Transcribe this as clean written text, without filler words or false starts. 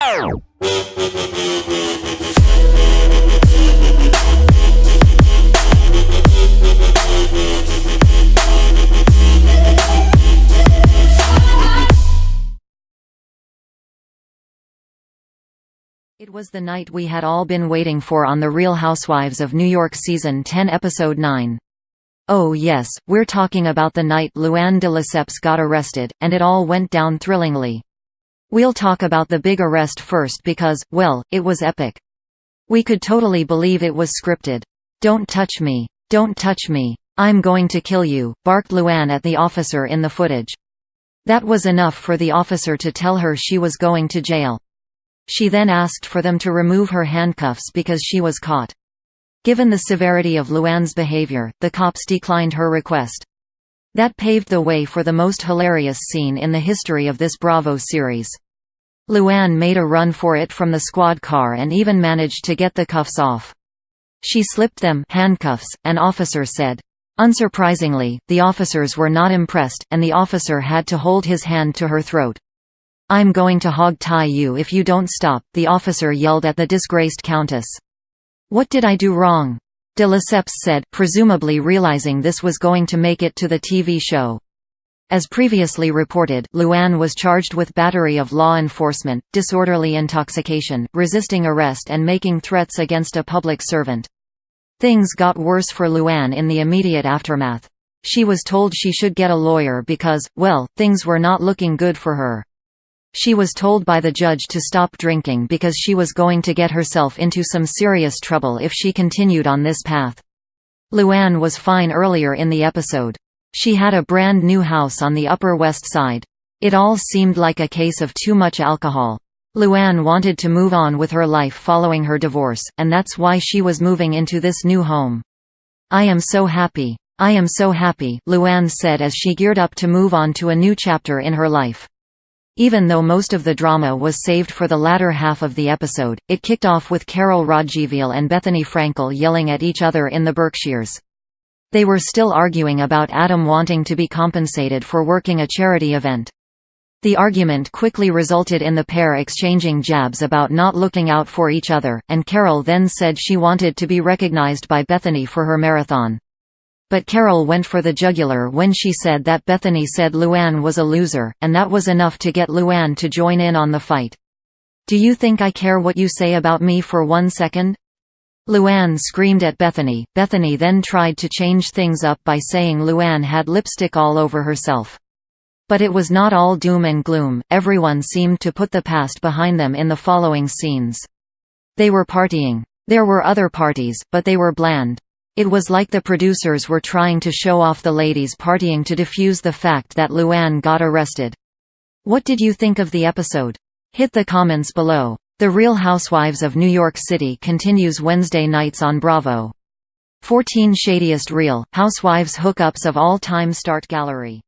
It was the night we had all been waiting for on The Real Housewives of New York Season 10 Episode 9. Oh yes, we're talking about the night LuAnn de Lesseps got arrested, and it all went down thrillingly. We'll talk about the big arrest first because, well, it was epic. We could totally believe it was scripted. "Don't touch me. Don't touch me. I'm going to kill you," barked LuAnn at the officer in the footage. That was enough for the officer to tell her she was going to jail. She then asked for them to remove her handcuffs because she was caught. Given the severity of LuAnn's behavior, the cops declined her request. That paved the way for the most hilarious scene in the history of this Bravo series. LuAnn made a run for it from the squad car and even managed to get the cuffs off. She slipped them handcuffs, an officer said. Unsurprisingly, the officers were not impressed, and the officer had to hold his hand to her throat. "I'm going to hog-tie you if you don't stop," the officer yelled at the disgraced countess. "What did I do wrong?" de Lesseps said, presumably realizing this was going to make it to the TV show. As previously reported, LuAnn was charged with battery of law enforcement, disorderly intoxication, resisting arrest and making threats against a public servant. Things got worse for LuAnn in the immediate aftermath. She was told she should get a lawyer because, well, things were not looking good for her. She was told by the judge to stop drinking because she was going to get herself into some serious trouble if she continued on this path. LuAnn was fine earlier in the episode. She had a brand new house on the Upper West Side. It all seemed like a case of too much alcohol. LuAnn wanted to move on with her life following her divorce, and that's why she was moving into this new home. "I am so happy. I am so happy," LuAnn said as she geared up to move on to a new chapter in her life. Even though most of the drama was saved for the latter half of the episode, it kicked off with Carol Radziwiłł and Bethany Frankel yelling at each other in the Berkshires. They were still arguing about Adam wanting to be compensated for working a charity event. The argument quickly resulted in the pair exchanging jabs about not looking out for each other, and Carol then said she wanted to be recognized by Bethany for her marathon. But Carol went for the jugular when she said that Bethany said LuAnn was a loser, and that was enough to get LuAnn to join in on the fight. "Do you think I care what you say about me for 1 second?" LuAnn screamed at Bethany. Bethany then tried to change things up by saying LuAnn had lipstick all over herself. But it was not all doom and gloom. Everyone seemed to put the past behind them in the following scenes. They were partying. There were other parties, but they were bland. It was like the producers were trying to show off the ladies partying to diffuse the fact that LuAnn got arrested. What did you think of the episode? Hit the comments below. The Real Housewives of New York City continues Wednesday nights on Bravo. 14 Shadiest Real Housewives hookups of all time start gallery.